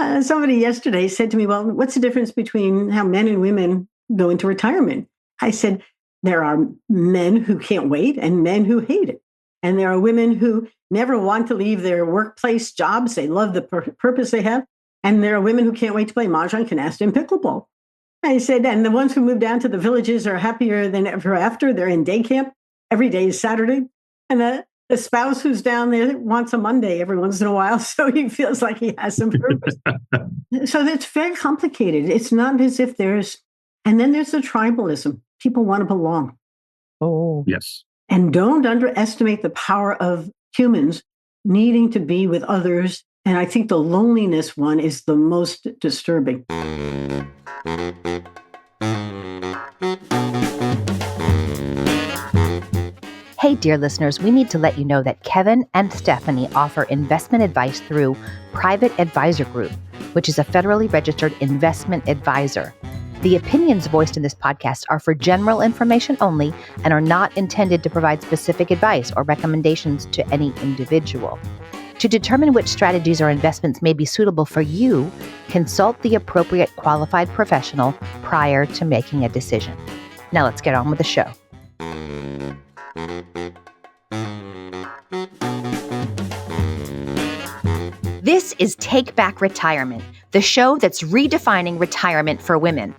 Somebody yesterday said to me, well, what's the difference between how men and women go into retirement? I said, there are men who can't wait and men who hate it. And there are women who never want to leave their workplace jobs. They love the purpose they have. And there are women who can't wait to play mahjong, canasta, and pickleball. I said, and the ones who move down to the villages are happier than ever after. They're in day camp. Every day is Saturday. And the spouse who's down there wants a Monday every once in a while, so he feels like he has some purpose. So it's very complicated. It's not as if and then there's the tribalism. People want to belong. Oh, yes. And don't underestimate the power of humans needing to be with others. And I think the loneliness one is the most disturbing. Hey, dear listeners, we need to let you know that Kevin and Stephanie offer investment advice through Private Advisor Group, which is a federally registered investment advisor. The opinions voiced in this podcast are for general information only and are not intended to provide specific advice or recommendations to any individual. To determine which strategies or investments may be suitable for you, consult the appropriate qualified professional prior to making a decision. Now let's get on with the show. This is Take Back Retirement, the show that's redefining retirement for women.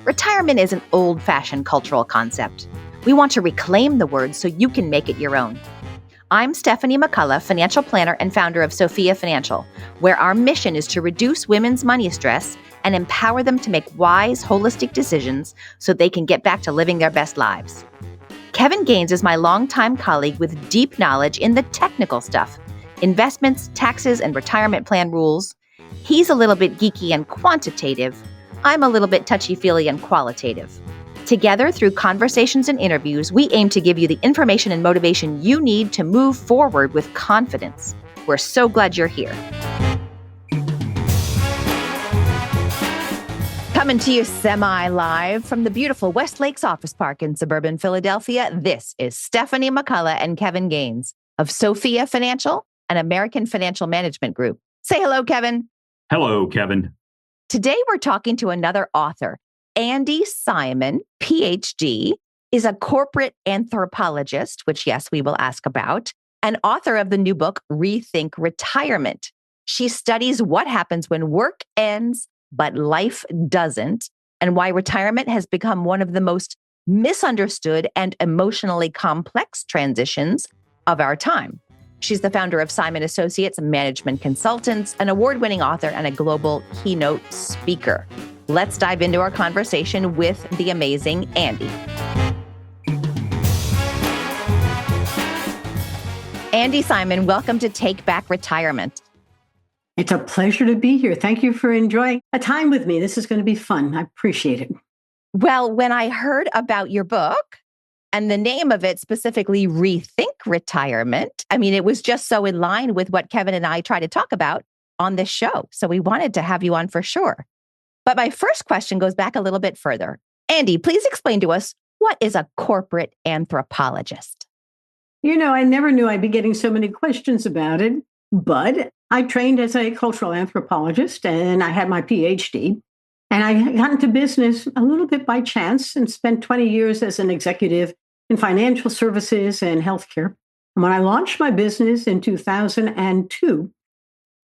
Retirement is an old-fashioned cultural concept. We want to reclaim the word so you can make it your own. I'm Stephanie McCullough, financial planner and founder of Sophia Financial, where our mission is to reduce women's money stress and empower them to make wise, holistic decisions so they can get back to living their best lives. Kevin Gaines is my longtime colleague with deep knowledge in the technical stuff, investments, taxes, and retirement plan rules. He's a little bit geeky and quantitative. I'm a little bit touchy-feely and qualitative. Together, through conversations and interviews, we aim to give you the information and motivation you need to move forward with confidence. We're so glad you're here. Coming to you semi-live from the beautiful West Lakes Office Park in suburban Philadelphia, this is Stephanie McCullough and Kevin Gaines of Sophia Financial, an American financial management group. Say hello, Kevin. Hello, Kevin. Today, we're talking to another author. Andi Simon, PhD, is a corporate anthropologist, which, yes, we will ask about, and author of the new book, Rethink Retirement. She studies what happens when work ends, but life doesn't, and why retirement has become one of the most misunderstood and emotionally complex transitions of our time. She's the founder of Simon Associates Management Consultants, an award-winning author, and a global keynote speaker. Let's dive into our conversation with the amazing Andi. Andi Simon, welcome to Take Back Retirement. It's a pleasure to be here. Thank you for enjoying a time with me. This is going to be fun. I appreciate it. Well, when I heard about your book and the name of it, specifically Rethink Retirement, I mean, it was just so in line with what Kevin and I try to talk about on this show. So we wanted to have you on for sure. But my first question goes back a little bit further. Andi, please explain to us, what is a corporate anthropologist? You know, I never knew I'd be getting so many questions about it, but I trained as a cultural anthropologist and I had my PhD. And I got into business a little bit by chance and spent 20 years as an executive in financial services and healthcare. And when I launched my business in 2002,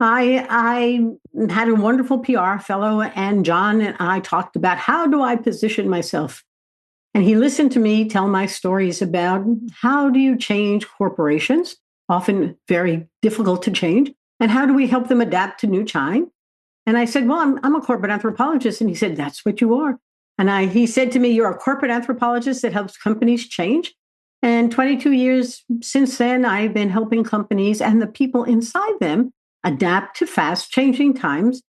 I had a wonderful PR fellow, and John and I talked about how do I position myself. And he listened to me tell my stories about how do you change corporations, often very difficult to change, and how do we help them adapt to new time. And I said, well, I'm a corporate anthropologist. And he said, that's what you are. And he said to me, you're a corporate anthropologist that helps companies change. And 22 years since then, I've been helping companies and the people inside them adapt to fast changing times.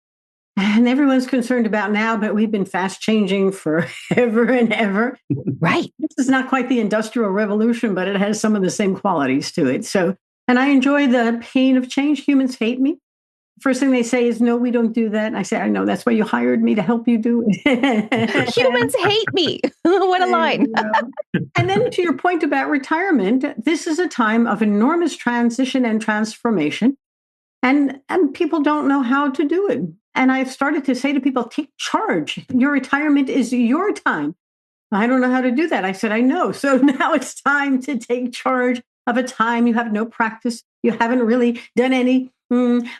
And everyone's concerned about now, but we've been fast changing forever and ever. Right. This is not quite the Industrial Revolution, but it has some of the same qualities to it. So, and I enjoy the pain of change. Humans hate me. First thing they say is, no, we don't do that. And I say, I know, that's why you hired me to help you do it. Humans hate me. What a line. And then to your point about retirement, this is a time of enormous transition and transformation. And people don't know how to do it. And I've started to say to people, take charge. Your retirement is your time. I don't know how to do that. I said, I know. So now it's time to take charge of a time you have no practice. You haven't really done any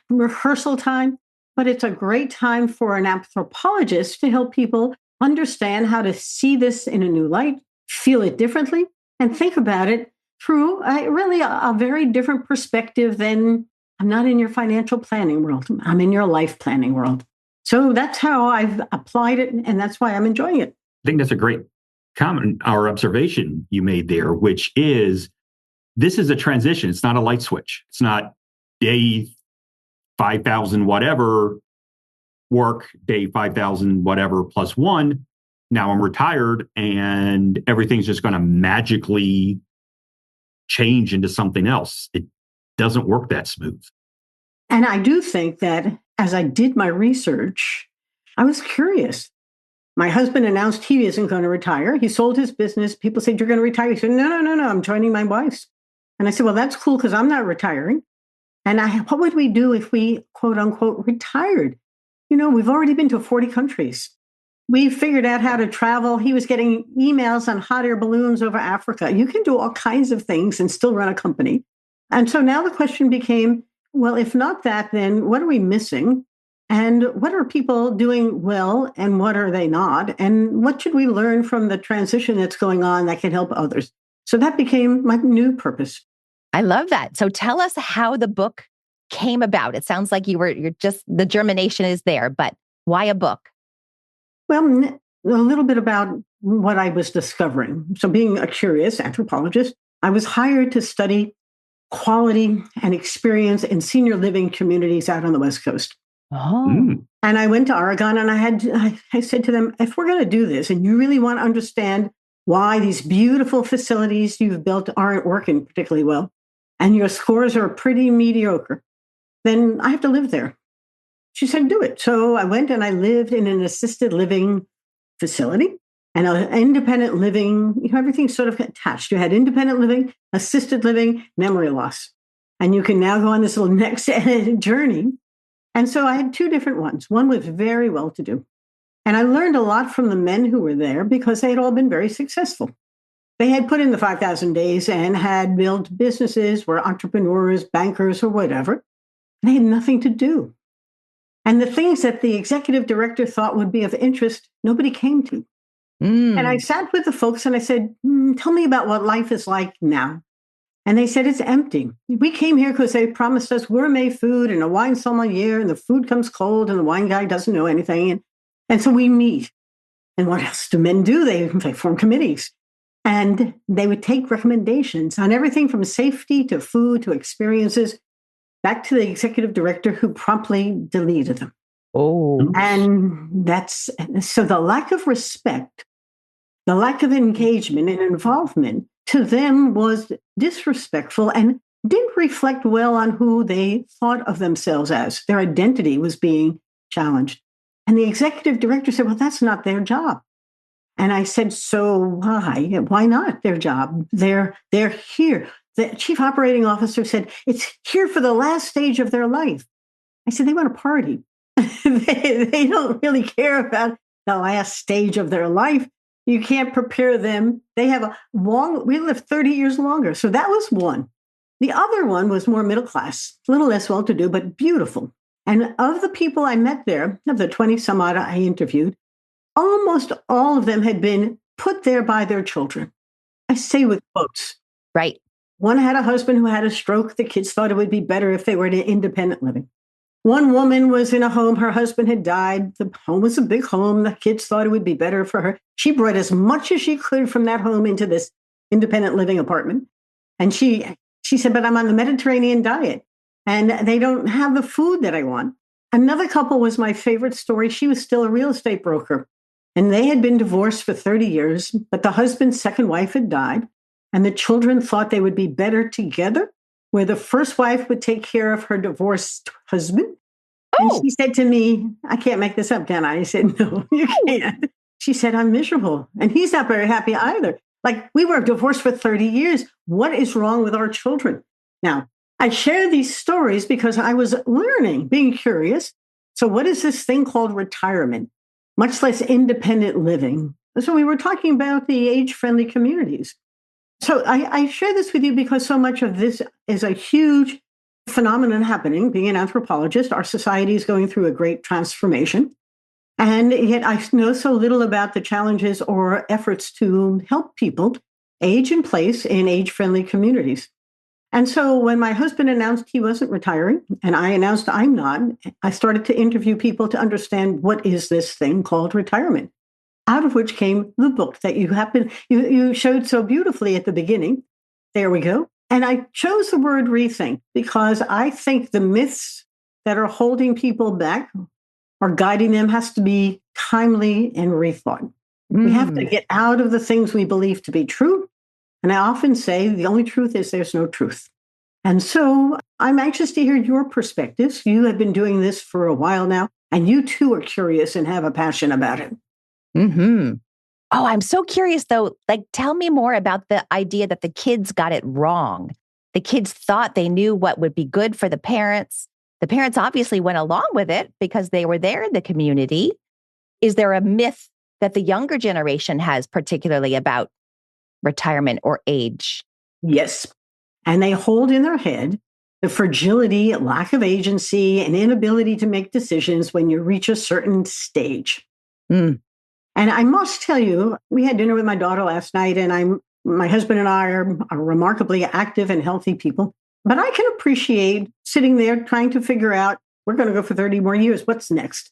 rehearsal time, but it's a great time for an anthropologist to help people understand how to see this in a new light, feel it differently, and think about it through a very different perspective than I'm not in your financial planning world. I'm in your life planning world. So that's how I've applied it, and that's why I'm enjoying it. I think that's a great comment or observation you made there, which is this is a transition. It's not a light switch. It's not day 5,000 whatever work, day 5,000 whatever plus one. Now I'm retired and everything's just going to magically change into something else. It doesn't work that smooth. And I do think that as I did my research, I was curious. My husband announced he isn't going to retire. He sold his business. People said, you're going to retire. He said, no, I'm joining my wife's. And I said, well, that's cool because I'm not retiring. And what would we do if we, quote unquote, retired? We've already been to 40 countries. We figured out how to travel. He was getting emails on hot air balloons over Africa. You can do all kinds of things and still run a company. And so now the question became, well, if not that, then what are we missing? And what are people doing well and what are they not? And what should we learn from the transition that's going on that can help others? So that became my new purpose. I love that. So tell us how the book came about. It sounds like you're just, the germination is there, but why a book? Well, a little bit about what I was discovering. So being a curious anthropologist, I was hired to study quality and experience in senior living communities out on the West Coast. Oh. And I went to Oregon and I said to them, if we're going to do this and you really want to understand why these beautiful facilities you've built aren't working particularly well, and your scores are pretty mediocre, then I have to live there. She said, do it. So I went and I lived in an assisted living facility and an independent living, everything's sort of attached. You had independent living, assisted living, memory loss. And you can now go on this little next journey. And so I had two different ones. One was very well-to-do. And I learned a lot from the men who were there because they had all been very successful. They had put in the 5,000 days and had built businesses, were entrepreneurs, bankers, or whatever. They had nothing to do. And the things that the executive director thought would be of interest, nobody came to. And I sat with the folks and I said, tell me about what life is like now. And they said, it's empty. We came here because they promised us gourmet food and a wine sommelier, and the food comes cold and the wine guy doesn't know anything. And so we meet. And what else do men do? They form committees. And they would take recommendations on everything from safety to food to experiences back to the executive director who promptly deleted them. Oh. And so the lack of respect, the lack of engagement and involvement to them was disrespectful and didn't reflect well on who they thought of themselves as. Their identity was being challenged. And the executive director said, well, that's not their job. And I said, so why? Why not their job? They're here. The chief operating officer said, it's here for the last stage of their life. I said, they want to party. they don't really care about the last stage of their life. You can't prepare them. They have we live 30 years longer. So that was one. The other one was more middle class, a little less well-to-do, but beautiful. And of the people I met there, of the 20 some odd I interviewed, almost all of them had been put there by their children. I say with quotes. Right. One had a husband who had a stroke. The kids thought it would be better if they were in independent living. One woman was in a home. Her husband had died. The home was a big home. The kids thought it would be better for her. She brought as much as she could from that home into this independent living apartment. And she said, but I'm on the Mediterranean diet and they don't have the food that I want. Another couple was my favorite story. She was still a real estate broker and they had been divorced for 30 years, but the husband's second wife had died and the children thought they would be better together, where the first wife would take care of her divorced husband. Oh. And she said to me, I can't make this up, can I? I said, no, you can't. She said, I'm miserable. And he's not very happy either. Like, we were divorced for 30 years. What is wrong with our children? Now, I share these stories because I was learning, being curious, So what is this thing called retirement? Much less independent living. So we were talking about the age-friendly communities. So I share this with you because so much of this is a huge phenomenon happening. Being an anthropologist, our society is going through a great transformation. And yet I know so little about the challenges or efforts to help people age in place in age-friendly communities. And so when my husband announced he wasn't retiring and I announced I'm not, I started to interview people to understand what is this thing called retirement, out of which came the book that you showed so beautifully at the beginning. There we go. And I chose the word rethink because I think the myths that are holding people back or guiding them has to be timely and rethought. We have to get out of the things we believe to be true. And I often say the only truth is there's no truth. And so I'm anxious to hear your perspectives. You have been doing this for a while now, and you too are curious and have a passion about it. Mm-hmm. Oh, I'm so curious though. Like, tell me more about the idea that the kids got it wrong. The kids thought they knew what would be good for the parents. The parents obviously went along with it because they were there in the community. Is there a myth that the younger generation has, particularly about retirement or age? Yes. And they hold in their head the fragility, lack of agency, and inability to make decisions when you reach a certain stage. Mm. And I must tell you, we had dinner with my daughter last night, and my husband and I are remarkably active and healthy people. But I can appreciate sitting there trying to figure out, we're going to go for 30 more years. What's next?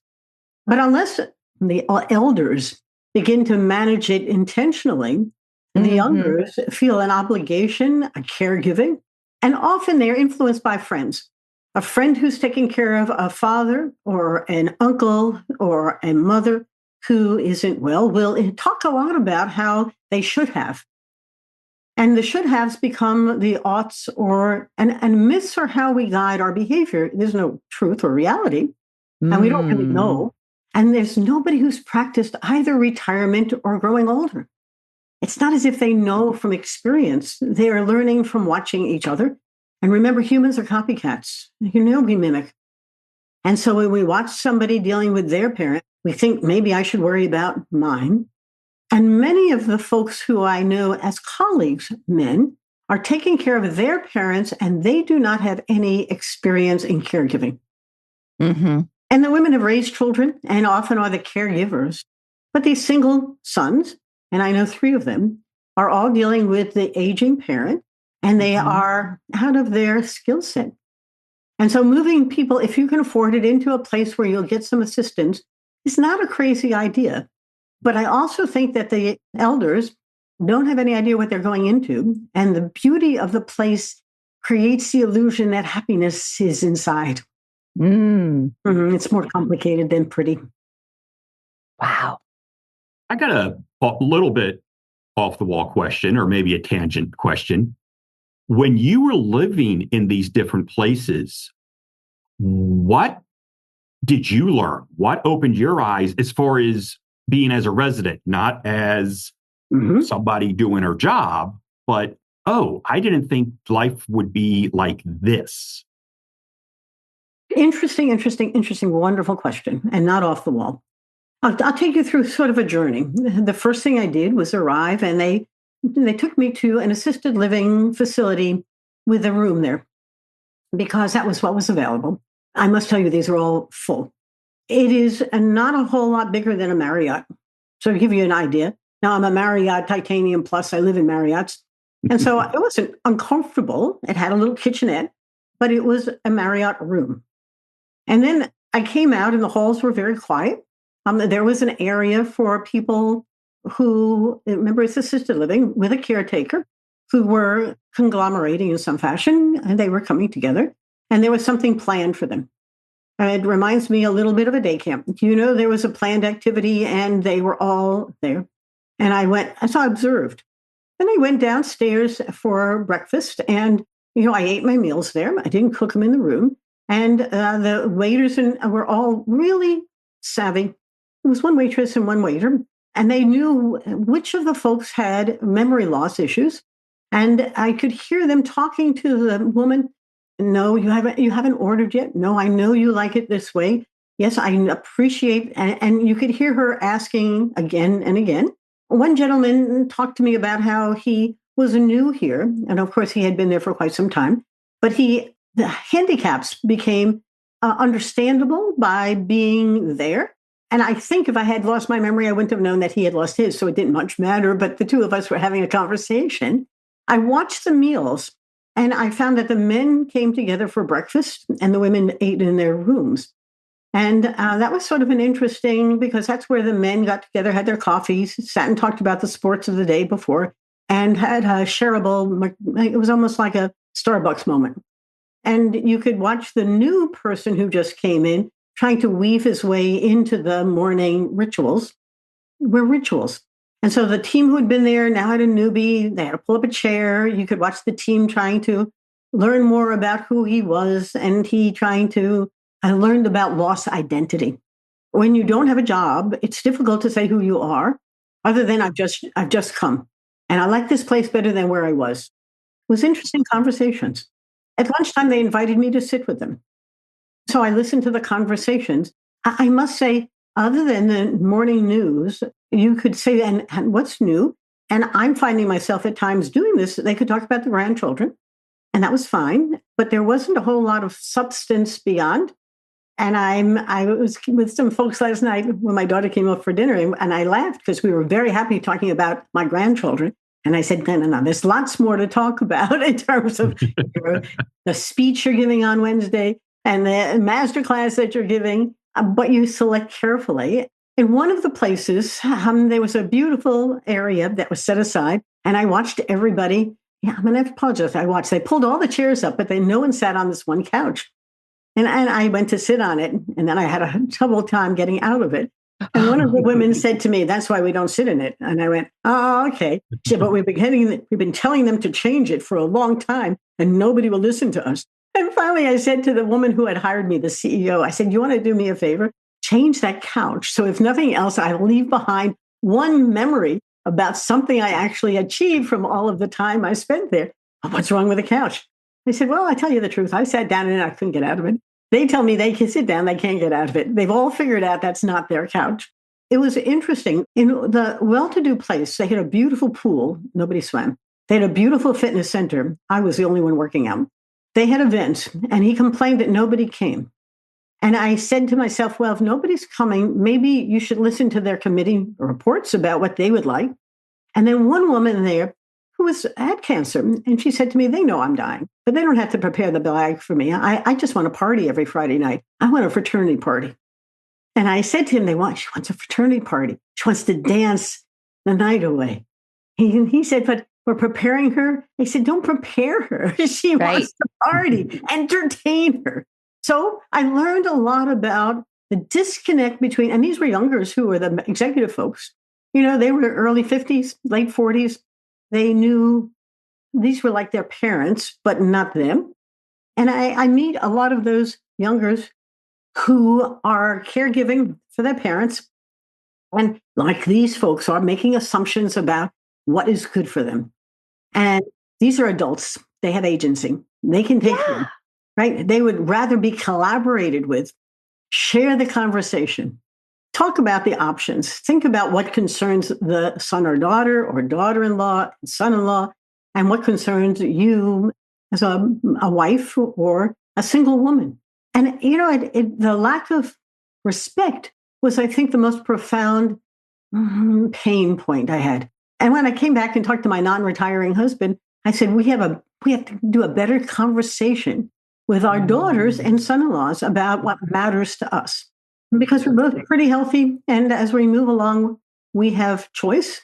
But unless the elders begin to manage it intentionally, the youngers feel an obligation, a caregiving, and often they're influenced by friends. A friend who's taking care of a father or an uncle or a mother who isn't well will talk a lot about how they should have. And the should haves become the oughts and myths are how we guide our behavior. There's no truth or reality, and we don't really know. And there's nobody who's practiced either retirement or growing older. It's not as if they know from experience. They are learning from watching each other. And remember, humans are copycats. We mimic. And so when we watch somebody dealing with their parent, we think maybe I should worry about mine. And many of the folks who I know as colleagues, men, are taking care of their parents, and they do not have any experience in caregiving. Mm-hmm. And the women have raised children and often are the caregivers. But these single sons, and I know 3 of them, are all dealing with the aging parent, and they are out of their skill set. And so moving people, if you can afford it, into a place where you'll get some assistance is not a crazy idea. But I also think that the elders don't have any idea what they're going into. And the beauty of the place creates the illusion that happiness is inside. It's more complicated than pretty. Wow. I got a little bit off the wall question, or maybe a tangent question. When you were living in these different places, what did you learn? What opened your eyes as far as being as a resident, not as somebody doing her job, but, oh, I didn't think life would be like this? Interesting, wonderful question, and not off the wall. I'll take you through sort of a journey. The first thing I did was arrive, and they took me to an assisted living facility with a room there because that was what was available. I must tell you, these are all full. It is not a whole lot bigger than a Marriott. So to give you an idea, now I'm a Marriott Titanium Plus. I live in Marriotts. And so it wasn't uncomfortable. It had a little kitchenette, but it was a Marriott room. And then I came out and the halls were very quiet. There was an area for people who, remember, it's assisted living with a caretaker, who were conglomerating in some fashion, and they were coming together, and there was something planned for them. It reminds me a little bit of a day camp. There was a planned activity, and they were all there. And I observed. Then I went downstairs for breakfast, and, I ate my meals there. I didn't cook them in the room. And the waiters were all really savvy. It was one waitress and one waiter, and they knew which of the folks had memory loss issues. And I could hear them talking to the woman. No, you haven't ordered yet. No, I know you like it this way. Yes, I appreciate, and you could hear her asking again and again. One gentleman talked to me about how he was new here, and of course he had been there for quite some time, but the handicaps became understandable by being there. And I think if I had lost my memory, I wouldn't have known that he had lost his, so it didn't much matter. But the two of us were having a conversation. I watched the meals, and I found that the men came together for breakfast, and the women ate in their rooms. And that was sort of an interesting, because that's where the men got together, had their coffees, sat and talked about the sports of the day before, and had a shareable, it was almost like a Starbucks moment. And you could watch the new person who just came in trying to weave his way into the morning rituals, were rituals. And so the team who had been there now had a newbie. They had to pull up a chair. You could watch the team trying to learn more about who he was, and I learned about lost identity. When you don't have a job, it's difficult to say who you are, other than I've just come. And I like this place better than where I was. It was interesting conversations. At lunchtime, they invited me to sit with them. So I listened to the conversations. I must say, other than the morning news, you could say, and what's new? And I'm finding myself at times doing this. They could talk about the grandchildren, and that was fine. But there wasn't a whole lot of substance beyond. And I was with some folks last night when my daughter came up for dinner, and I laughed because we were very happy talking about my grandchildren. And I said, no, there's lots more to talk about in terms of the speech you're giving on Wednesday and the master class that you're giving, but you select carefully. In one of the places, there was a beautiful area that was set aside, and I watched everybody. Yeah, I'm going to apologize. They pulled all the chairs up, but then no one sat on this one couch. And I went to sit on it, and then I had a trouble time getting out of it. And one of the women said to me, "That's why we don't sit in it." And I went, "Oh, okay." She said, "But we've been telling them to change it for a long time, and nobody will listen to us." And finally, I said to the woman who had hired me, the CEO, I said, "You want to do me a favor? Change that couch. So if nothing else, I leave behind one memory about something I actually achieved from all of the time I spent there." "What's wrong with the couch?" I said, "Well, I tell you the truth. I sat down and I couldn't get out of it. They tell me they can sit down, they can't get out of it. They've all figured out that's not their couch." It was interesting. In the well-to-do place, they had a beautiful pool. Nobody swam. They had a beautiful fitness center. I was the only one working out. They had events, and he complained that nobody came. And I said to myself, well, if nobody's coming, maybe you should listen to their committee reports about what they would like. And then one woman there who had cancer, and she said to me, "They know I'm dying, but they don't have to prepare the bag for me. I just want to party every Friday night. I want a fraternity party." And I said to him, she wants a fraternity party. She wants to dance the night away. He said, "But we're preparing her." I said, "Don't prepare her. She wants to party. Entertain her." So I learned a lot about the disconnect between, and these were youngers who were the executive folks. They were early 50s, late 40s. They knew these were like their parents, but not them. And I meet a lot of those youngers who are caregiving for their parents. And like these folks are making assumptions about what is good for them. And these are adults. They have agency. They can take them, right? They would rather be collaborated with, share the conversation, talk about the options, think about what concerns the son or daughter-in-law, son-in-law, and what concerns you as a wife or a single woman. And, the lack of respect was, I think, the most profound pain point I had. And when I came back and talked to my non-retiring husband, I said, we have to do a better conversation with our daughters and son-in-laws about what matters to us. Because we're both pretty healthy. And as we move along, we have choice.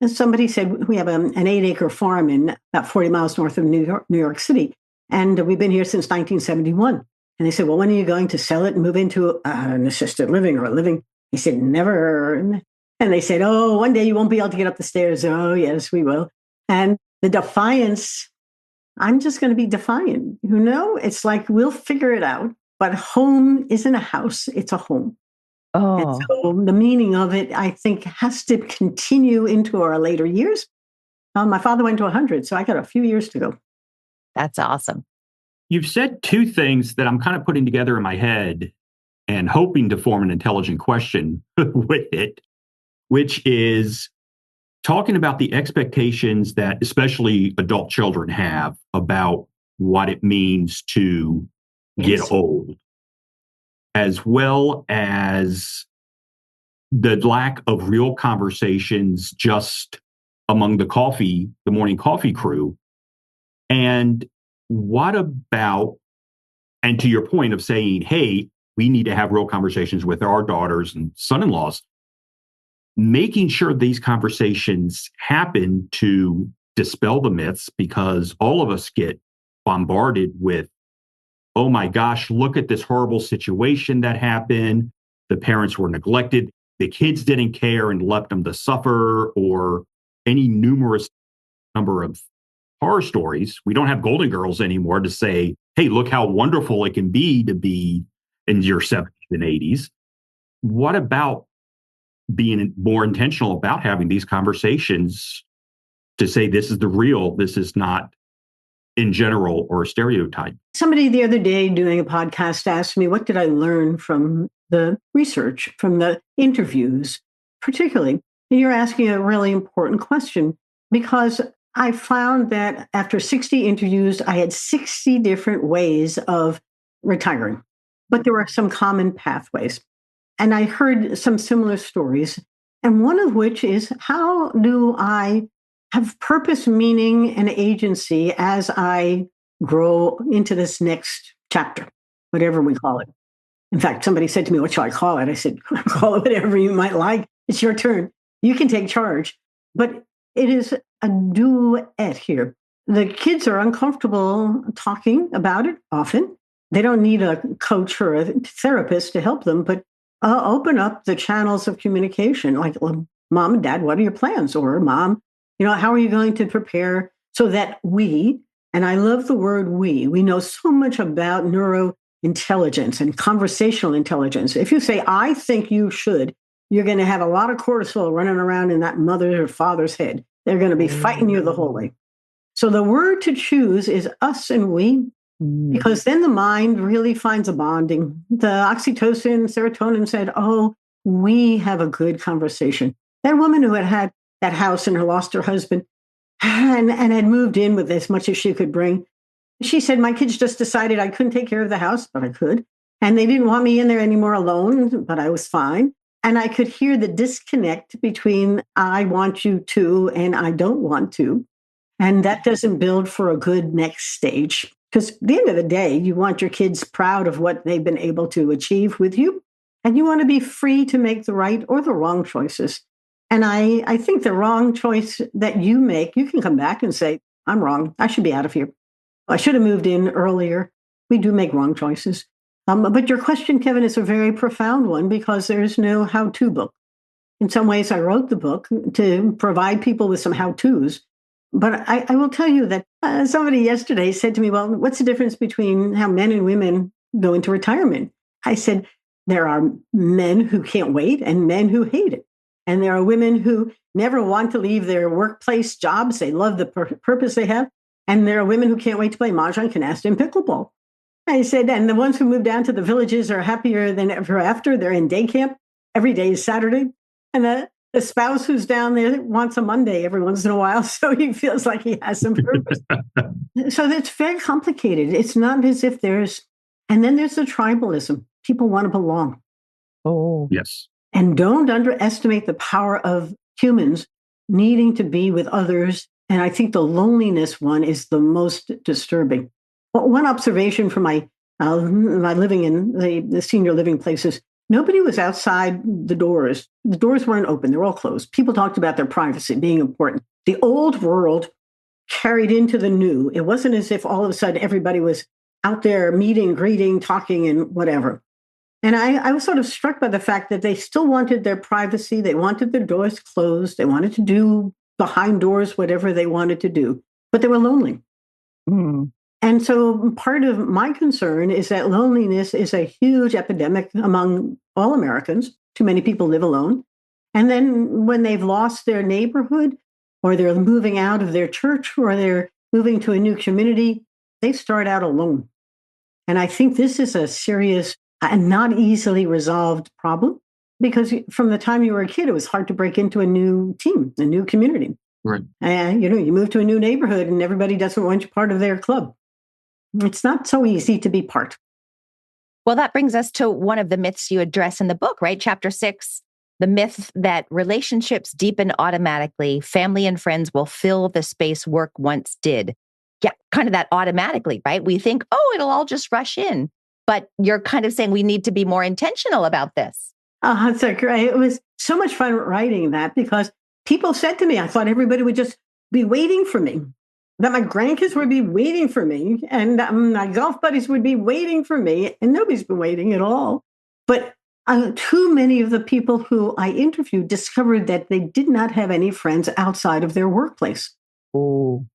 As somebody said, we have an 8-acre farm in about 40 miles north of New York City. And we've been here since 1971. And they said, "Well, when are you going to sell it and move into an assisted living or a living?" He said, "Never." And they said, "Oh, one day you won't be able to get up the stairs." "Oh, yes, we will." And the defiance, I'm just going to be defiant. It's like, we'll figure it out. But home isn't a house, it's a home. Oh. And so the meaning of it, I think, has to continue into our later years. My father went to 100, so I got a few years to go. That's awesome. You've said two things that I'm kind of putting together in my head. and hoping to form an intelligent question with it, which is talking about the expectations that especially adult children have about what it means to get old, as well as the lack of real conversations just among the morning coffee crew. And what about, and to your point of saying, hey, we need to have real conversations with our daughters and son-in-laws, making sure these conversations happen to dispel the myths, because all of us get bombarded with, oh my gosh, look at this horrible situation that happened. The parents were neglected. The kids didn't care and left them to suffer, or any numerous number of horror stories. We don't have Golden Girls anymore to say, hey, look how wonderful it can be to be in your 70s and 80s. What about being more intentional about having these conversations to say this is the real, this is not in general or a stereotype? Somebody the other day doing a podcast asked me, what did I learn from the research, from the interviews, particularly? And you're asking a really important question, because I found that after 60 interviews, I had 60 different ways of retiring, but there were some common pathways. And I heard some similar stories, and one of which is, how do I have purpose, meaning, and agency as I grow into this next chapter, whatever we call it? In fact, somebody said to me, what shall I call it? I said, call it whatever you might like. It's your turn. You can take charge. But it is a duet here. The kids are uncomfortable talking about it often. They don't need a coach or a therapist to help them, but open up the channels of communication. Like, well, Mom and Dad, what are your plans? Or Mom, how are you going to prepare so that we, and I love the word we know so much about neurointelligence and conversational intelligence. If you say, I think you should, you're going to have a lot of cortisol running around in that mother or father's head. They're going to be fighting you the whole way. So the word to choose is us and we, because then the mind really finds a bonding. The oxytocin, serotonin said, oh, we have a good conversation. That woman who had that house and lost her husband and had moved in with as much as she could bring, she said, my kids just decided I couldn't take care of the house, but I could. And they didn't want me in there anymore alone, but I was fine. And I could hear the disconnect between I want you to and I don't want to. And that doesn't build for a good next stage. Because at the end of the day, you want your kids proud of what they've been able to achieve with you. And you want to be free to make the right or the wrong choices. And I think the wrong choice that you make, you can come back and say, I'm wrong. I should be out of here. I should have moved in earlier. We do make wrong choices. But your question, Kevin, is a very profound one, because there's no how-to book. In some ways, I wrote the book to provide people with some how-tos. But I will tell you that somebody yesterday said to me, well, what's the difference between how men and women go into retirement? I said, there are men who can't wait and men who hate it. And there are women who never want to leave their workplace jobs. They love the purpose they have. And there are women who can't wait to play mahjong, canasta, and pickleball. I said, and the ones who move down to the villages are happier than ever after. They're in day camp. Every day is Saturday. And the spouse who's down there wants a Monday every once in a while, so he feels like he has some purpose. So it's very complicated. It's not as if and then there's the tribalism. People want to belong. Oh, yes. And don't underestimate the power of humans needing to be with others. And I think the loneliness one is the most disturbing. Well, one observation from my living in the senior living places, nobody was outside the doors. The doors weren't open. They were all closed. People talked about their privacy being important. The old world carried into the new. It wasn't as if all of a sudden everybody was out there meeting, greeting, talking, and whatever. And I was sort of struck by the fact that they still wanted their privacy. They wanted their doors closed. They wanted to do behind doors whatever they wanted to do, but they were lonely. Mm. And so part of my concern is that loneliness is a huge epidemic among all Americans. Too many people live alone. And then when they've lost their neighborhood, or they're moving out of their church, or they're moving to a new community, they start out alone. And I think this is a serious, a not easily resolved problem because from the time you were a kid, it was hard to break into a new team, a new community. Right. And, you move to a new neighborhood and everybody doesn't want you part of their club. It's not so easy to be part. Well, that brings us to one of the myths you address in the book, right? Chapter 6, the myth that relationships deepen automatically. Family and friends will fill the space work once did. Yeah, kind of that automatically, right? We think, oh, it'll all just rush in. But you're kind of saying we need to be more intentional about this. It's so great. It was so much fun writing that because people said to me, I thought everybody would just be waiting for me, that my grandkids would be waiting for me, and my golf buddies would be waiting for me, and nobody's been waiting at all. But too many of the people who I interviewed discovered that they did not have any friends outside of their workplace. Oh.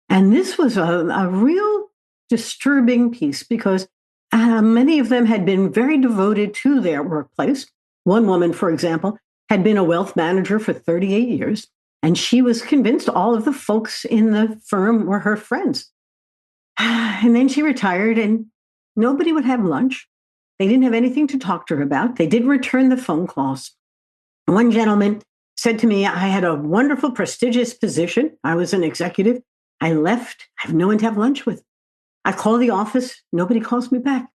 And this was a real disturbing piece because many of them had been very devoted to their workplace. One woman, for example, had been a wealth manager for 38 years, and she was convinced all of the folks in the firm were her friends. And then she retired, and nobody would have lunch. They didn't have anything to talk to her about. They did return the phone calls. One gentleman said to me, I had a wonderful, prestigious position. I was an executive. I left. I have no one to have lunch with. I call the office. Nobody calls me back.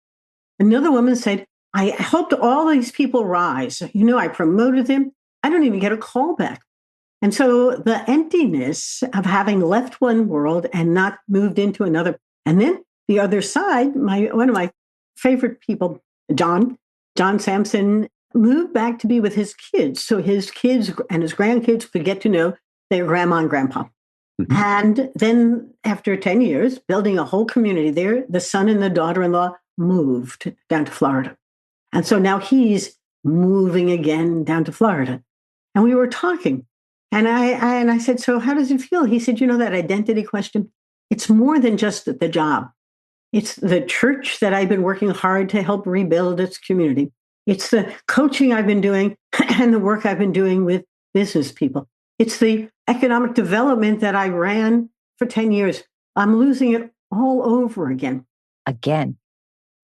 Another woman said, I helped all these people rise. I promoted them. I don't even get a call back. And so the emptiness of having left one world and not moved into another. And then the other side, one of my favorite people, John Sampson, moved back to be with his kids. So his kids and his grandkids could get to know their grandma and grandpa. Mm-hmm. And then after 10 years, building a whole community there, the son and the daughter-in-law moved down to Florida. And so now he's moving again down to Florida. And we were talking. And I said, so how does it feel? He said, that identity question, it's more than just the job. It's the church that I've been working hard to help rebuild its community. It's the coaching I've been doing and the work I've been doing with business people. It's the economic development that I ran for 10 years. I'm losing it all over again. Again.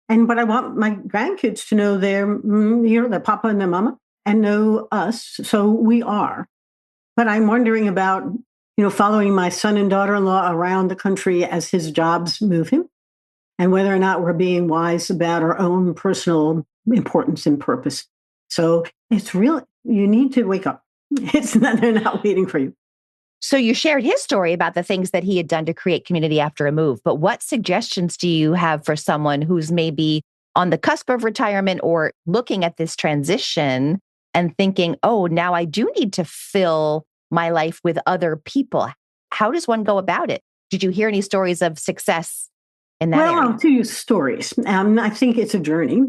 But I want my grandkids to know their papa and their mama and know us. So we are. But I'm wondering about, following my son and daughter-in-law around the country as his jobs move him, and whether or not we're being wise about our own personal importance and purpose. So it's real. You need to wake up. They're not waiting for you. So you shared his story about the things that he had done to create community after a move. But what suggestions do you have for someone who's maybe on the cusp of retirement or looking at this transition and thinking, oh, now I do need to fill my life with other people? How does one go about it? Did you hear any stories of success in that area? I'll tell you stories. I think it's a journey.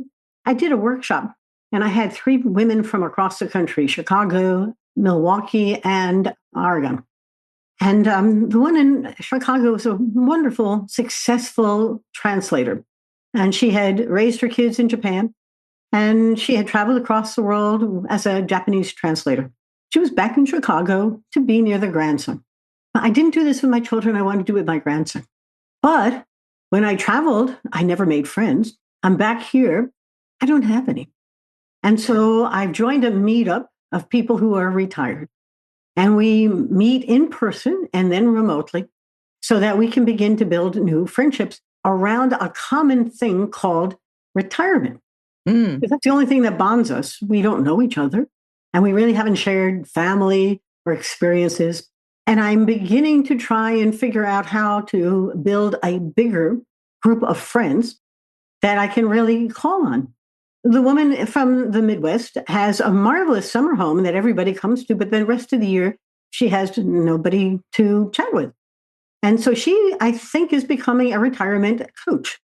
I did a workshop and I had 3 women from across the country, Chicago, Milwaukee, and Oregon. And the one in Chicago was a wonderful, successful translator. And she had raised her kids in Japan. And she had traveled across the world as a Japanese translator. She was back in Chicago to be near the grandson. I didn't do this with my children. I wanted to do it with my grandson. But when I traveled, I never made friends. I'm back here. I don't have any. And so I've joined a meetup of people who are retired. And we meet in person and then remotely so that we can begin to build new friendships around a common thing called retirement. Because that's the only thing that bonds us. We don't know each other, and we really haven't shared family or experiences. And I'm beginning to try and figure out how to build a bigger group of friends that I can really call on. The woman from the Midwest has a marvelous summer home that everybody comes to, but the rest of the year, she has nobody to chat with. And so she, I think, is becoming a retirement coach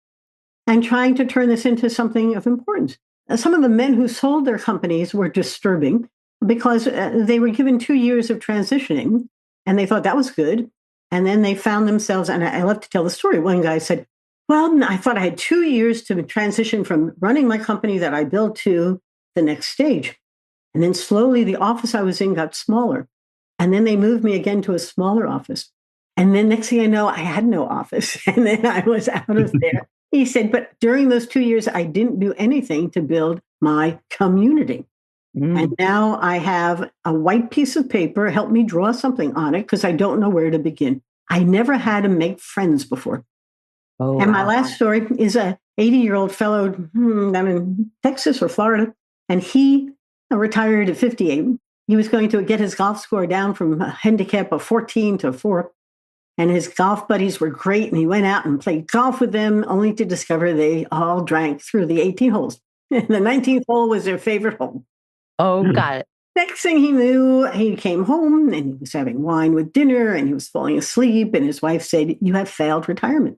and trying to turn this into something of importance. Some of the men who sold their companies were disturbing because they were given 2 years of transitioning and they thought that was good. And then they found themselves, and I love to tell the story. One guy said, well, I thought I had 2 years to transition from running my company that I built to the next stage. And then slowly the office I was in got smaller. And then they moved me again to a smaller office. And then next thing I know, I had no office. And then I was out of there. He said, but during those 2 years, I didn't do anything to build my community. And now I have a white piece of paper. Help me draw something on it because I don't know where to begin. I never had to make friends before. Oh, and my last story is a 80-year-old fellow down in Texas or Florida. And he retired at 58. He was going to get his golf score down from a handicap of 14 to 4. And his golf buddies were great. And he went out and played golf with them, only to discover they all drank through the 18 holes. And the 19th hole was their favorite hole. Oh, got it. Next thing he knew, he came home and he was having wine with dinner and he was falling asleep. And his wife said, you have failed retirement.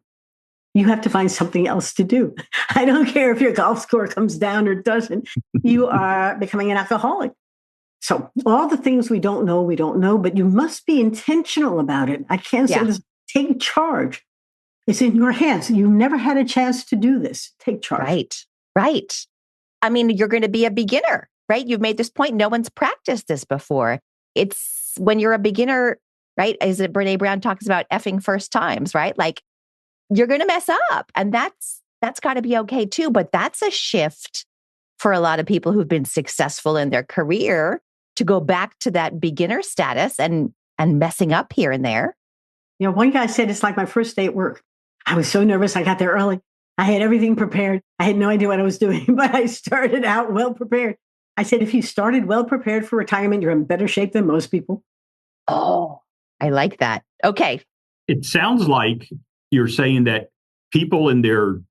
You have to find something else to do. I don't care if your golf score comes down or doesn't. You are becoming an alcoholic. So all the things we don't know, but you must be intentional about it. I can't say this. Take charge. It's in your hands. You never had a chance to do this. Take charge. Right. I mean, you're going to be a beginner, right? You've made this point. No one's practiced this before. It's when you're a beginner, right? As Brene Brown talks about effing first times, right? Like you're going to mess up, and that's got to be okay too. But that's a shift for a lot of people who've been successful in their career to go back to that beginner status and messing up here and there. You know, one guy said it's like my first day at work. I was so nervous. I got there early. I had everything prepared. I had no idea what I was doing, but I started out well prepared. I said, if you started well prepared for retirement, you're in better shape than most people. Oh, I like that. Okay. It sounds like you're saying that people in their,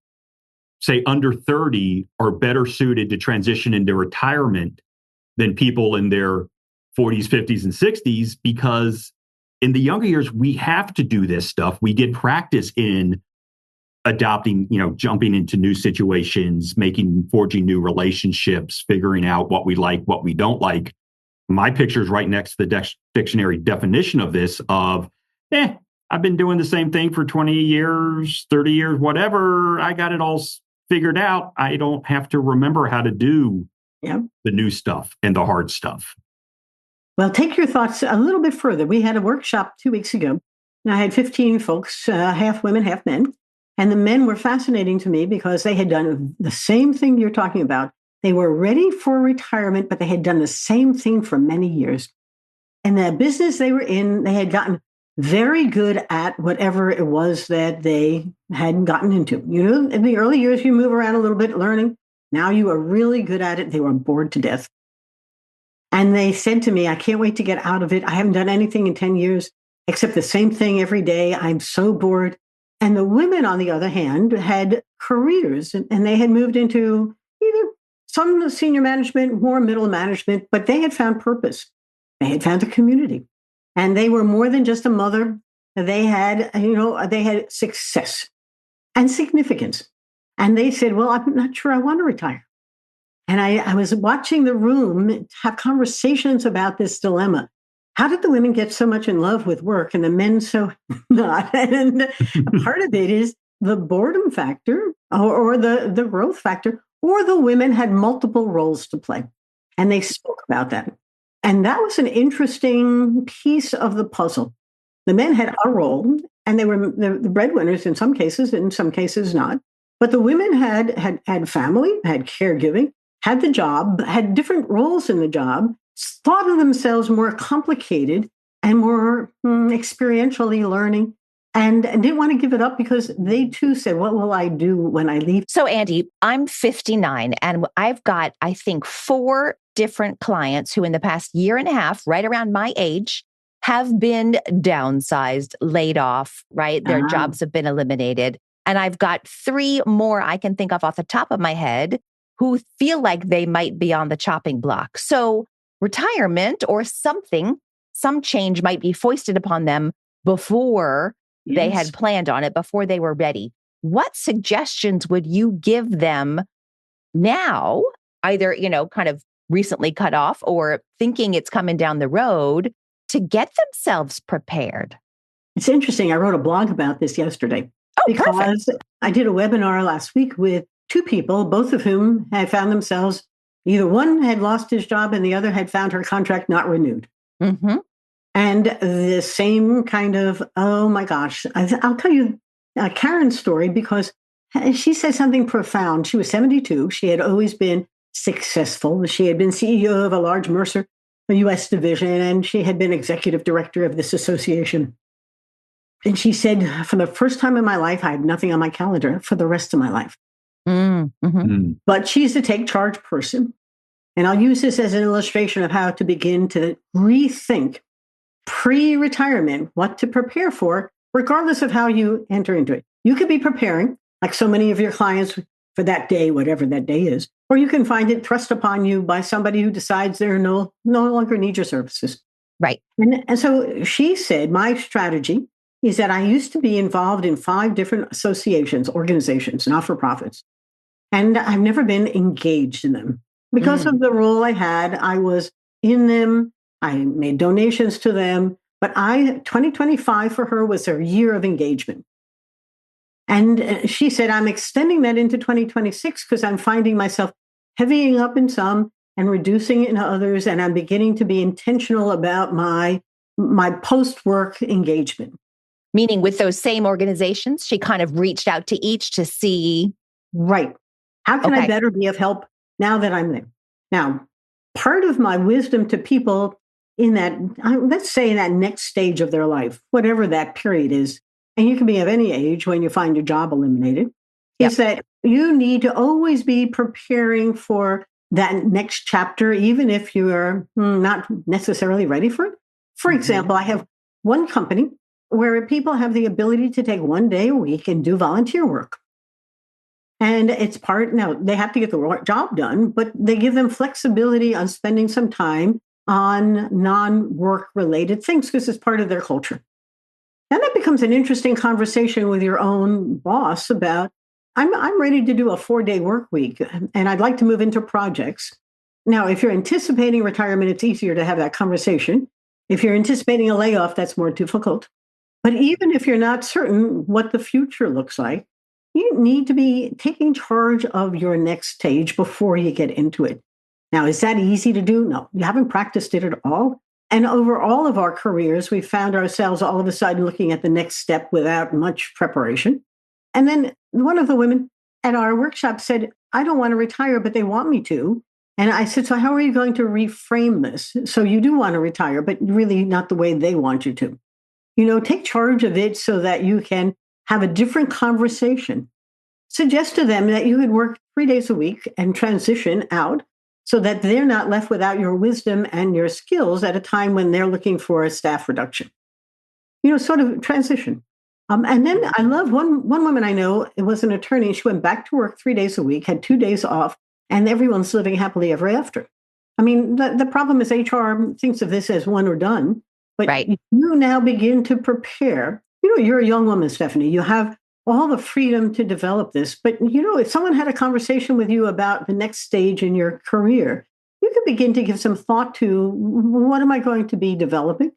say, under 30 are better suited to transition into retirement than people in their 40s, 50s, and 60s, because in the younger years, we have to do this stuff. We get practice in adopting, jumping into new situations, forging new relationships, figuring out what we like, what we don't like. My picture is right next to the dictionary definition of this of, I've been doing the same thing for 20 years, 30 years, whatever. I got it all figured out. I don't have to remember how to do the new stuff and the hard stuff. Well, take your thoughts a little bit further. We had a workshop 2 weeks ago, and I had 15 folks, half women, half men. And the men were fascinating to me because they had done the same thing you're talking about. They were ready for retirement, but they had done the same thing for many years. And the business they were in, they had gotten very good at whatever it was that they had gotten into. In the early years, you move around a little bit learning. Now you are really good at it. They were bored to death. And they said to me, I can't wait to get out of it. I haven't done anything in 10 years except the same thing every day. I'm so bored. And the women, on the other hand, had careers and they had moved into either some senior management, more middle management, but they had found purpose. They had found a community. And they were more than just a mother. They had, they had success and significance. And they said, well, I'm not sure I want to retire. And I was watching the room have conversations about this dilemma. How did the women get so much in love with work and the men so not? And part of it is the boredom factor or the growth factor, or the women had multiple roles to play. And they spoke about that. And that was an interesting piece of the puzzle. The men had a role, and they were the breadwinners in some cases not. But the women had family, had caregiving, had the job, had different roles in the job, thought of themselves more complicated and more experientially learning, and didn't want to give it up because they too said, what will I do when I leave? So Andi, I'm 59 and I've got, I think, 4 different clients who in the past year and a half, right around my age, have been downsized, laid off, right? Their jobs have been eliminated. And I've got 3 more I can think of off the top of my head who feel like they might be on the chopping block. So retirement or some change might be foisted upon them before they had planned on it, before they were ready. What suggestions would you give them now, either, kind of recently cut off or thinking it's coming down the road, to get themselves prepared? It's interesting. I wrote a blog about this yesterday because perfect. I did a webinar last week with 2 people, both of whom had found themselves, either one had lost his job and the other had found her contract not renewed. Mm-hmm. And the same kind of, oh my gosh, I'll tell you Karen's story because she said something profound. She was 72. She had always been successful. She had been CEO of a large Mercer U.S. division, and she had been executive director of this association. And she said, for the first time in my life, I had nothing on my calendar for the rest of my life. But she's a take charge person. And I'll use this as an illustration of how to begin to rethink pre-retirement, what to prepare for, regardless of how you enter into it. You could be preparing, like so many of your clients, for that day, whatever that day is, or you can find it thrust upon you by somebody who decides they're no longer need your services. Right. And so she said, my strategy is that I used to be involved in 5 different associations, organizations, not-for-profits, and I've never been engaged in them. Because of the role I had, I was in them, I made donations to them, but 2025 for her was her year of engagement. And she said, I'm extending that into 2026 because I'm finding myself heavying up in some and reducing in others, and I'm beginning to be intentional about my post-work engagement. Meaning with those same organizations, she kind of reached out to each to see. Right. How can I better be of help now that I'm there? Now, part of my wisdom to people in that, let's say in that next stage of their life, whatever that period is, and you can be of any age when you find your job eliminated, is that you need to always be preparing for that next chapter, even if you are not necessarily ready for it. For example, I have one company where people have the ability to take 1 day a week and do volunteer work. And it's now they have to get the job done, but they give them flexibility on spending some time on non-work related things because it's part of their culture. Then that becomes an interesting conversation with your own boss about, I'm ready to do a 4-day work week and I'd like to move into projects. Now, if you're anticipating retirement, it's easier to have that conversation. If you're anticipating a layoff, that's more difficult. But even if you're not certain what the future looks like, you need to be taking charge of your next stage before you get into it. Now, is that easy to do? No, you haven't practiced it at all. And over all of our careers, we found ourselves all of a sudden looking at the next step without much preparation. And then one of the women at our workshop said, I don't want to retire, but they want me to. And I said, so how are you going to reframe this? So you do want to retire, but really not the way they want you to. Take charge of it so that you can have a different conversation. Suggest to them that you could work 3 days a week and transition out so that they're not left without your wisdom and your skills at a time when they're looking for a staff reduction. Sort of transition. And then I love one woman I know, it was an attorney. She went back to work 3 days a week, had 2 days off, and everyone's living happily ever after. I mean, the problem is HR thinks of this as one or done, but you now begin to prepare. You're a young woman, Stephanie. You have all the freedom to develop this. But, if someone had a conversation with you about the next stage in your career, you could begin to give some thought to, what am I going to be developing?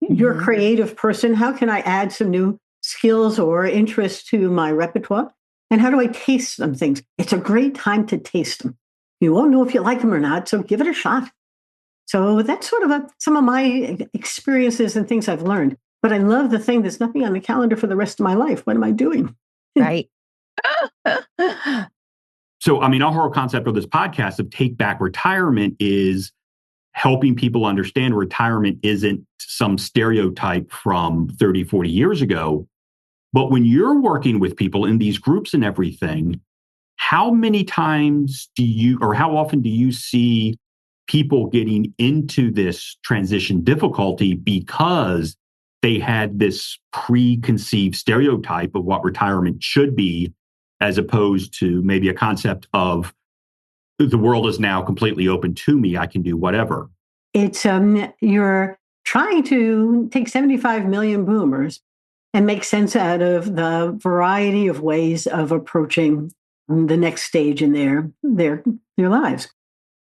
You're a creative person. How can I add some new skills or interests to my repertoire? And how do I taste some things? It's a great time to taste them. You won't know if you like them or not, so give it a shot. So that's sort of some of my experiences and things I've learned. But I love the thing, there's nothing on the calendar for the rest of my life. What am I doing? Right. So, our whole concept of this podcast of Take Back Retirement is helping people understand retirement isn't some stereotype from 30, 40 years ago. But when you're working with people in these groups and everything, how many times how often do you see people getting into this transition difficulty because they had this preconceived stereotype of what retirement should be, as opposed to maybe a concept of the world is now completely open to me. I can do whatever. It's you're trying to take 75 million boomers and make sense out of the variety of ways of approaching the next stage in their lives.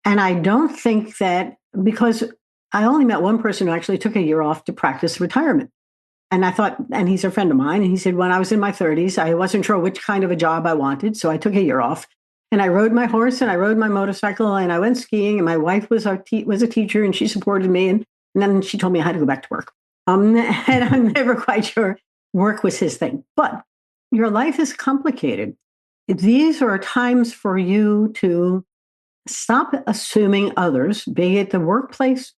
And I don't think that, because I only met one person who actually took a year off to practice retirement. And I thought, and he's a friend of mine, and he said, when I was in my 30s, I wasn't sure which kind of a job I wanted. So I took a year off and I rode my horse and I rode my motorcycle and I went skiing, and my wife was a teacher and she supported me. And then she told me I had to go back to work. And I'm never quite sure work was his thing. But your life is complicated. these are times for you to stop assuming others, be it the workplace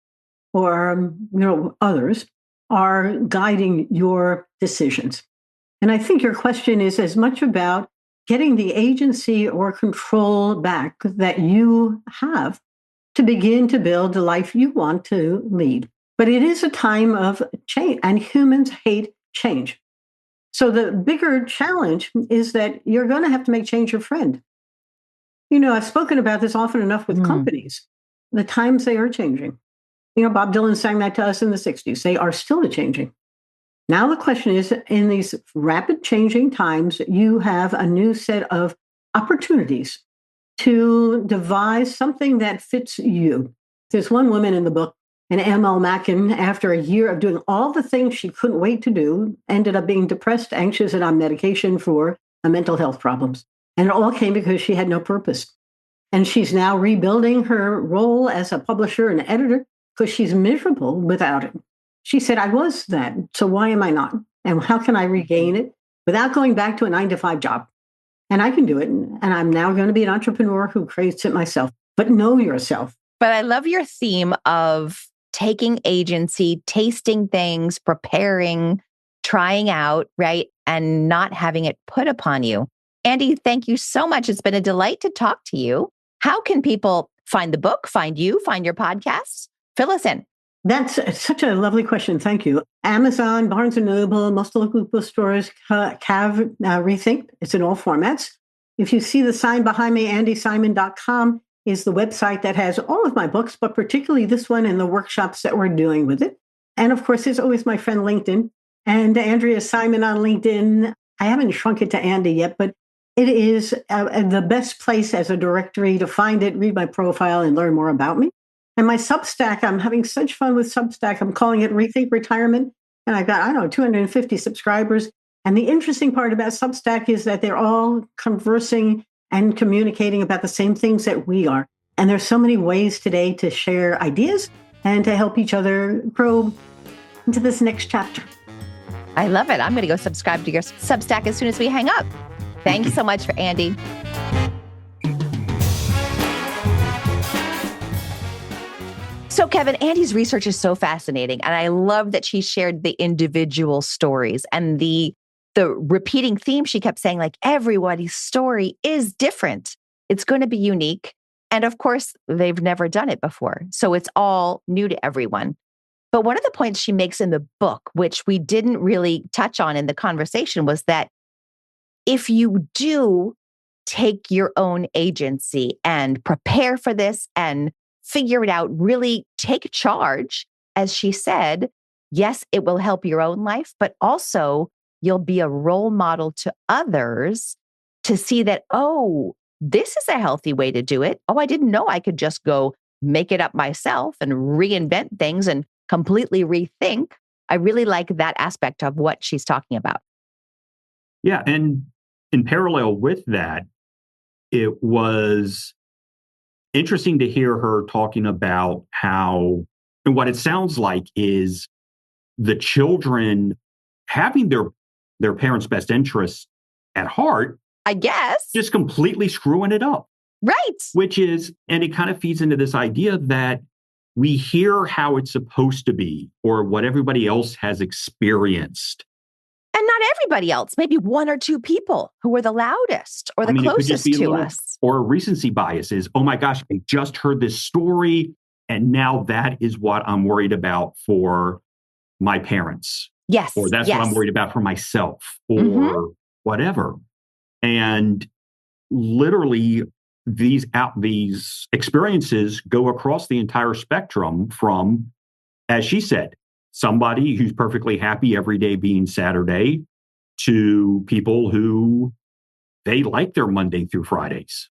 or others, are guiding your decisions. And I think your question is as much about getting the agency or control back that you have to begin to build the life you want to lead. But it is a time of change, and humans hate change. So the bigger challenge is that you're going to have to make change your friend. I've spoken about this often enough with companies. The times they are changing. Bob Dylan sang that to us in the 60s. They are still changing. Now the question is, in these rapid changing times, you have a new set of opportunities to devise something that fits you. There's one woman in the book, an M.L. Mackin, after a year of doing all the things she couldn't wait to do, ended up being depressed, anxious, and on medication for mental health problems. And it all came because she had no purpose. And she's now rebuilding her role as a publisher and editor because she's miserable without it. She said, I was that, so why am I not? And how can I regain it without going back to a 9-to-5 job? And I can do it. And I'm now going to be an entrepreneur who creates it myself. But know yourself. But I love your theme of taking agency, tasting things, preparing, trying out, right? And not having it put upon you. Andi, thank you so much. It's been a delight to talk to you. How can people find the book, find you, find your podcasts? Fill us in. That's such a lovely question. Thank you. Amazon, Barnes & Noble, most local bookstores, Rethink. It's in all formats. If you see the sign behind me, andisimon.com is the website that has all of my books, but particularly this one and the workshops that we're doing with it. And of course, there's always my friend LinkedIn and Andrea Simon on LinkedIn. I haven't shrunk it to Andi yet, but it is the best place as a directory to find it, read my profile, and learn more about me. And my Substack, I'm having such fun with Substack. I'm calling it Rethink Retirement. And I've got, 250 subscribers. And the interesting part about Substack is that they're all conversing and communicating about the same things that we are. And there's so many ways today to share ideas and to help each other grow into this next chapter. I love it. I'm going to go subscribe to your Substack as soon as we hang up. Thanks so much for Andi. So Kevin, Andi's research is so fascinating. And I love that she shared the individual stories and the repeating theme she kept saying, like, everybody's story is different. It's going to be unique. And of course, they've never done it before. So it's all new to everyone. But one of the points she makes in the book, which we didn't really touch on in the conversation, was that if you do take your own agency and prepare for this and figure it out, really take charge, as she said, yes, it will help your own life, but also you'll be a role model to others to see that, oh, this is a healthy way to do it. Oh, I didn't know I could just go make it up myself and reinvent things and completely rethink. I really like that aspect of what she's talking about. Yeah. And in parallel with that, it was interesting to hear her talking about how, and what it sounds like is the children having their parents' best interests at heart, I guess, just completely screwing it up. Right. Which is, and it kind of feeds into this idea that we hear how it's supposed to be or what everybody else has experienced. And not everybody else, maybe one or two people who were the loudest or the closest to us. Or recency bias is, oh my gosh, I just heard this story and now that is what I'm worried about for my parents. Yes. Or that's what I'm worried about for myself or whatever. And literally these experiences go across the entire spectrum from, as she said, somebody who's perfectly happy every day being Saturday to people who they like their Monday through Fridays,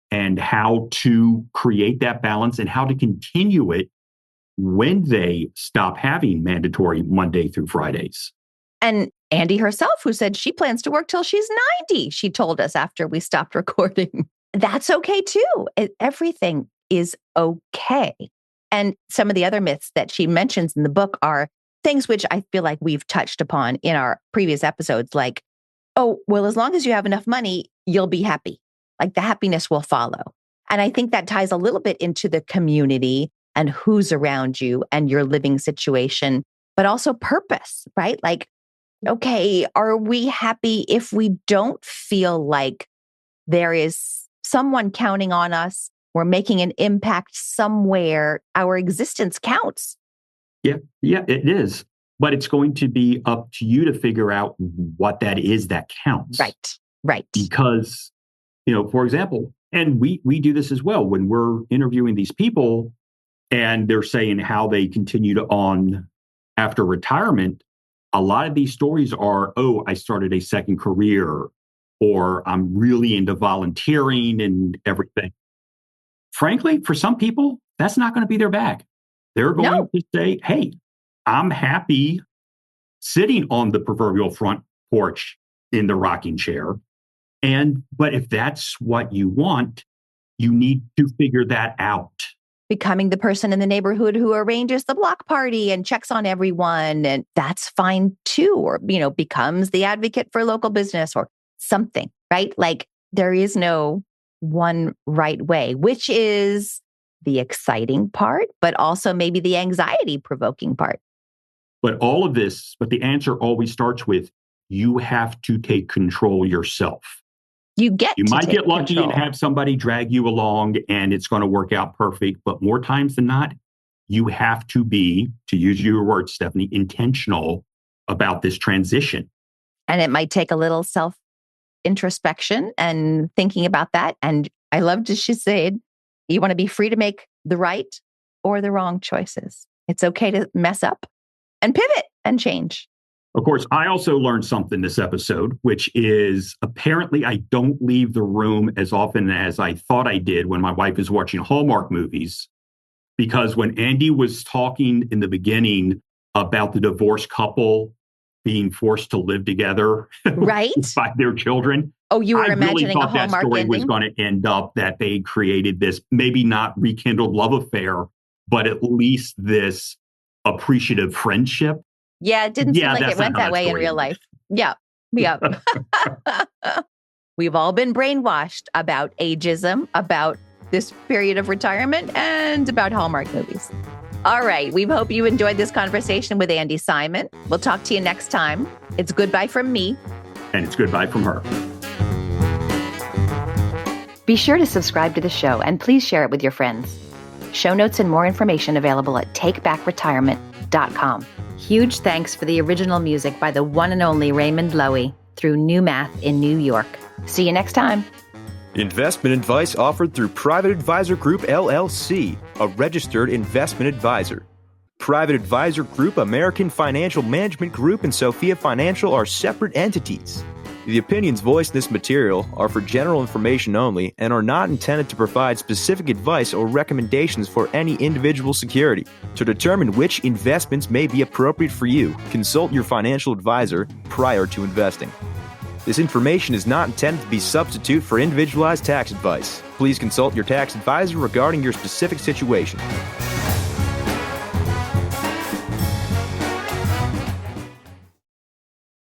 and how to create that balance and how to continue it when they stop having mandatory Monday through Fridays. And Andi herself, who said she plans to work till she's 90, she told us after we stopped recording. That's okay too. Everything is okay. And some of the other myths that she mentions in the book are things which I feel like we've touched upon in our previous episodes, like, oh, well, as long as you have enough money, you'll be happy. Like the happiness will follow. And I think that ties a little bit into the community and who's around you and your living situation, but also purpose, right? Like, okay, are we happy if we don't feel like there is someone counting on us? We're making an impact somewhere. Our existence counts. Yeah, it is. But it's going to be up to you to figure out what that is that counts. Right. Because, for example, and we do this as well when we're interviewing these people and they're saying how they continued on after retirement. A lot of these stories are, I started a second career, or I'm really into volunteering and everything. Frankly, for some people, that's not going to be their bag. They're going to say, hey, I'm happy sitting on the proverbial front porch in the rocking chair. But if that's what you want, you need to figure that out. Becoming the person in the neighborhood who arranges the block party and checks on everyone. And that's fine too. Or, becomes the advocate for local business or something, right? Like there is no one right way, which is the exciting part, but also maybe the anxiety provoking part. But the answer always starts with, you have to take control yourself. You might get lucky and have somebody drag you along and it's going to work out perfect. But more times than not, you have to be, to use your words, Stephanie, intentional about this transition. And it might take a little self-introspection and thinking about that. And I loved as she said, you want to be free to make the right or the wrong choices. It's okay to mess up and pivot and change. Of course, I also learned something this episode, which is apparently I don't leave the room as often as I thought I did when my wife is watching Hallmark movies. Because when Andy was talking in the beginning about the divorced couple being forced to live together right? by their children. Oh, you were imagining really thought a Hallmark that story ending? was going to end up that they created this, maybe not rekindled love affair, but at least this appreciative friendship. Yeah, it didn't seem like it went that way in real life. Yeah. We've all been brainwashed about ageism, about this period of retirement, and about Hallmark movies. All right. We hope you enjoyed this conversation with Andi Simon. We'll talk to you next time. It's goodbye from me. And it's goodbye from her. Be sure to subscribe to the show and please share it with your friends. Show notes and more information available at takebackretirement.com. Huge thanks for the original music by the one and only Raymond Loewy through New Math in New York. See you next time. Investment advice offered through Private Advisor Group, LLC, a registered investment advisor. Private Advisor Group, American Financial Management Group, and Sophia Financial are separate entities. The opinions voiced in this material are for general information only and are not intended to provide specific advice or recommendations for any individual security. To determine which investments may be appropriate for you, consult your financial advisor prior to investing. This information is not intended to be a substitute for individualized tax advice. Please consult your tax advisor regarding your specific situation.